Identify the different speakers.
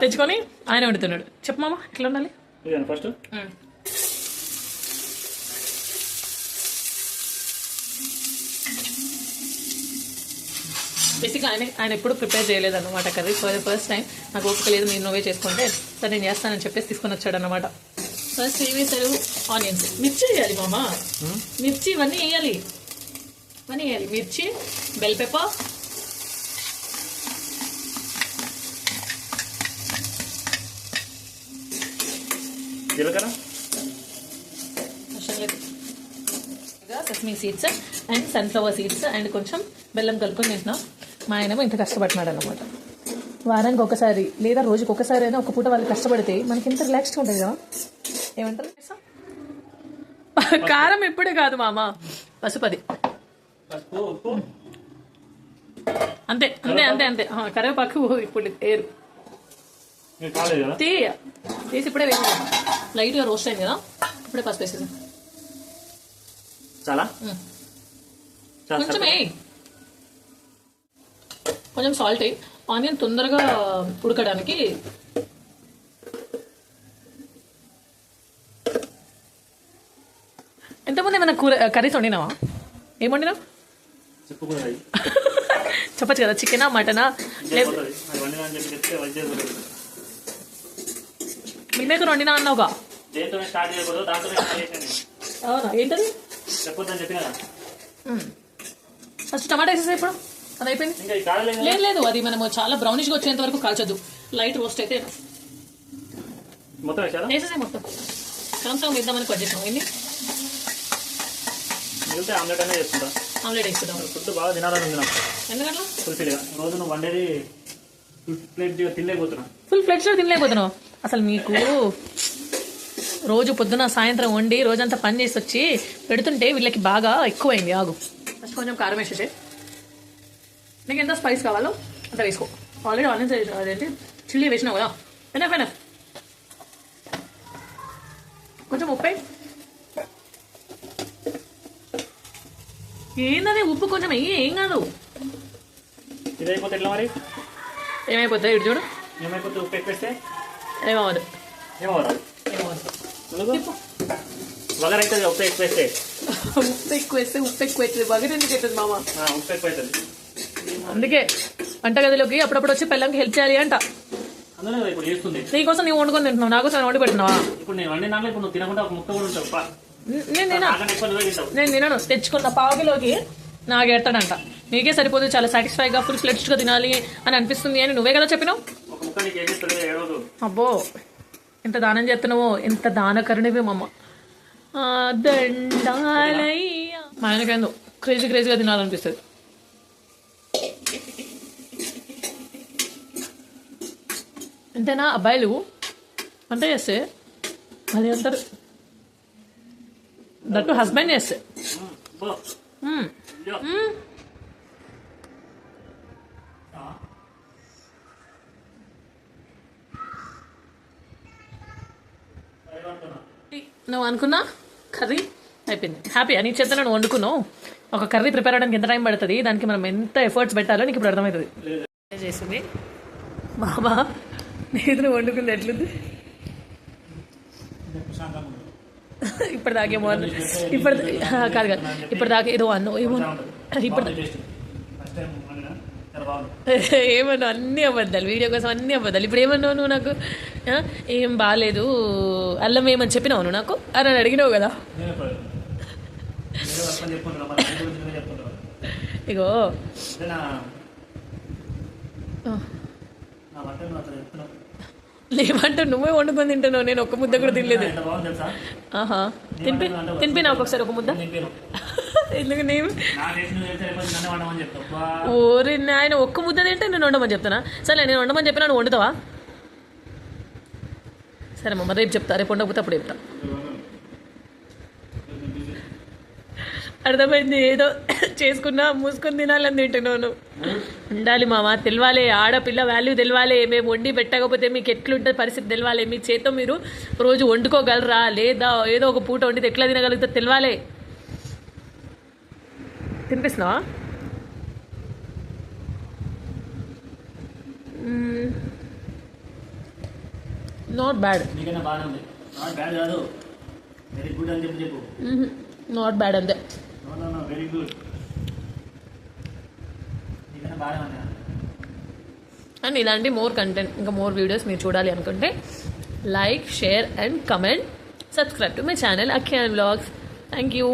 Speaker 1: తెచ్చుకొని ఆయన వండుతున్నాడు. చెప్పు మామ ఎట్లా ఉండాలి
Speaker 2: ఫస్ట్.
Speaker 1: బేసిక్గా ఆయన ఎప్పుడు ప్రిపేర్ చేయలేదు అనమాట కర్రీ. ఫస్ట్ టైం నాకు ఓపిక లేదు, నేను నువ్వే చేసుకుంటే సరే నేను చేస్తానని చెప్పేసి తీసుకొని వచ్చాడు అనమాట. ఫస్ట్ ఏం వేసారు? ఆనియన్స్, మిర్చి వేయాలి మామ, మిర్చి ఇవన్నీ వేయాలి, మిర్చి, బెల్ పెప్పర్,
Speaker 2: జీలకర్ర,
Speaker 1: sesame seeds and sunflower seeds and కొంచెం బెల్లం కలుపుకొని తింటున్నాం. మా ఆయనేమో ఇంత కష్టపడుతున్నాడు అనమాట. వారానికి ఒకసారి లేదా రోజుకి ఒకసారి అయినా ఒక పూట వాళ్ళు కష్టపడితే మనకి ఎంత రిలాక్స్గా ఉంటుంది కదా. ఏమంటారు? కారం ఎప్పుడే కాదు మామ, పసుపది అంతే అంతే అంతే అంతే. కరివేపాకు ఇప్పుడు ఏరు తీసి ఇప్పుడే వేసి లైట్గా రోస్ట్ అయింది కదా, ఇప్పుడే పసుపు వేసేది.
Speaker 2: చాలా
Speaker 1: కొంచెం కొంచెం సాల్ట్ వేయి, ఆనియన్ తొందరగా ఉడకడానికి. ఎంతమంది ఏమైనా కర్రీస్ వండినావా? ఏం వండినావు చెప్పచ్చు కదా. చికెనా, మటనా, మిల్మేకర్ వండినా అన్నావుగా. అవునా? ఏంటది? ఫస్ట్ టమాటా వేసేసా. ఇప్పుడు అది అయిపోయింది. లేదు అది మనము చాలా బ్రౌనిష్గా వచ్చేంత వరకు కాల్చొద్దు, లైట్ రోస్ట్ అయితే వేసేసే. మొత్తం సగం వేద్దామని కట్ చేసాం. ఎన్ని ఆమ్లెట్ వేసుకుంటాం.
Speaker 2: ఫుడ్ బాగా తినాలని ఉంది నాకు.
Speaker 1: ఎందుకంటే
Speaker 2: రోజు నువ్వు వండేది
Speaker 1: ఫుల్ ఫ్లెడ్జ్లో తినలేకపోతున్నావు. అసలు మీకు రోజు పొద్దున సాయంత్రం వండి రోజంతా పని చేసి వచ్చి పెడుతుంటే వీళ్ళకి బాగా ఎక్కువైంది. ఆగు, ఫస్ట్ కొంచెం కారం వేసేసే. నీకు ఎంత స్పైస్ కావాలో అంత వేసుకో. ఆల్రెడీ ఆనియన్స్ అదేంటి చిల్లీ వేసినావు కదా. Enough enough. కొంచెం ఉప్పు ఏందని, ఉప్పు కొంచెం వెయ్యి, ఏం కాదు.
Speaker 2: ఇది అయిపోతే ఎట్లా మరి?
Speaker 1: ఏమైపోతుంది ఇటు చూడు.
Speaker 2: ఏమైపోతే ఉప్పు ఎక్కువేస్తే
Speaker 1: ఏమవ్వదు.
Speaker 2: ఏమవుతుంది? వగర్ అవుతుంది ఉప్పు ఎక్కువేస్తే.
Speaker 1: ఉప్పు ఎక్కువ అవుతుంది వగర్ ఎందుకు అవుతుంది మామ?
Speaker 2: ఉప్పు ఎక్కువ అవుతుంది.
Speaker 1: అందుకే వంటగదిలోకి అప్పుడప్పుడు వచ్చి పిల్లలకి హెల్ప్ చేయాలి అంట.
Speaker 2: ఇప్పుడు చేస్తుంది.
Speaker 1: నీకోసం నువ్వు వండుకొని తింటున్నావు, నాకోసం వండి పెడుతున్నావా?
Speaker 2: ఇప్పుడు నేను వండినా ఇప్పుడు నువ్వు తినకుండా ఒక ముక్క కూడా ఉంటావు.
Speaker 1: నేను తినను. తెచ్చుకున్న పావుకిలోకి నాకు ఎడతాడంట. నీకే సరిపోదు, చాలా సాటిస్ఫైగా ఫుల్ ఫ్లెడ్జ్గా తినాలి అని అనిపిస్తుంది అని నువ్వే కదా చెప్పినావు. అబ్బో ఎంత దానం చేస్తున్నావో, ఎంత దానకరుణివి మమ్మ. దండాలయ్యా. మా ఆయనకేందో క్రేజీగా తినాలనిపిస్తుంది. అంతేనా? అబ్బాయిలు వంట చేస్తే అది అంటారు, దట్టు హస్బెండ్ చేస్తే. నువ్వు అనుకున్నా కర్రీ అయిపోయింది. హ్యాపీ అని చేత నువ్వు వండుకున్నావు. ఒక కర్రీ ప్రిపేర్ అవ్వడానికి ఎంత టైం పడుతుంది, దానికి మనం ఎంత ఎఫర్ట్స్ పెట్టాలో నీకు ఇప్పుడు అర్థమవుతుంది. చేసింది బాబా, నేను వండుకుంది ఎట్లుంది ఇప్పటిదాకేమో కాదు ఇప్పటిదాకా ఏదో అన్నో ఏమో ఏమన్నావు, అన్నీ అబద్ధాలు, వీడియో కోసం అన్నీ అబద్ధాలు. ఇప్పుడు ఏమన్నావు నువ్వు నాకు? ఏం బాగాలేదు అల్లం ఏమని చెప్పినావు నువ్వు నాకు అని అడిగినావు కదా. ఇగో లేవంటే నువ్వే వండుకొని తింటున్నావు, నేను ఒక్క ముద్ద కూడా తినలేదు. తినిపి నాకు ఒకసారి ఒక ముద్ద. ఎందుకు నేను ఓరి ఆయన ఒక్క ముద్ద తింటే నేను వండమని చెప్తానా? సరే నేను వండమని చెప్పినా నువ్వు వండుతావా? సరే మమ్మ రేపు చెప్తా, రేపు వండకపోతే అప్పుడు చెప్తా. అర్థమైంది, ఏదో చేసుకున్నా మూసుకొని తినాలని తింటున్నాను. ఉండాలి మామ, తెలవాలి, ఆడపిల్ల వాల్యూ తెలవాలి. మేము వండి పెట్టకపోతే మీకు ఎట్లుంటుంది పరిస్థితి తెలవాలి. మీ చేత్తో మీరు రోజు వండుకోగలరా లేదా, ఏదో ఒక పూట వండితే ఎట్లా తినగలుగుతా తెలవాలి. తినిపిస్తున్నావా? Not bad.
Speaker 2: నీకన్నా బాగానే ఉంది. నాట్ బ్యాడ్ కాదు, వెరీ గుడ్ అని చెప్పు.
Speaker 1: నాట్ బ్యాడ్ అంతే.
Speaker 2: No very good. నీకన్నా బాగానే ఉంది.
Speaker 1: అండ్ ఇలాంటి మోర్ కంటెంట్, ఇంకా మోర్ వీడియోస్ మీరు చూడాలి అనుకుంటే like, share and comment. Subscribe to my channel Akhyan vlogs. Thank you.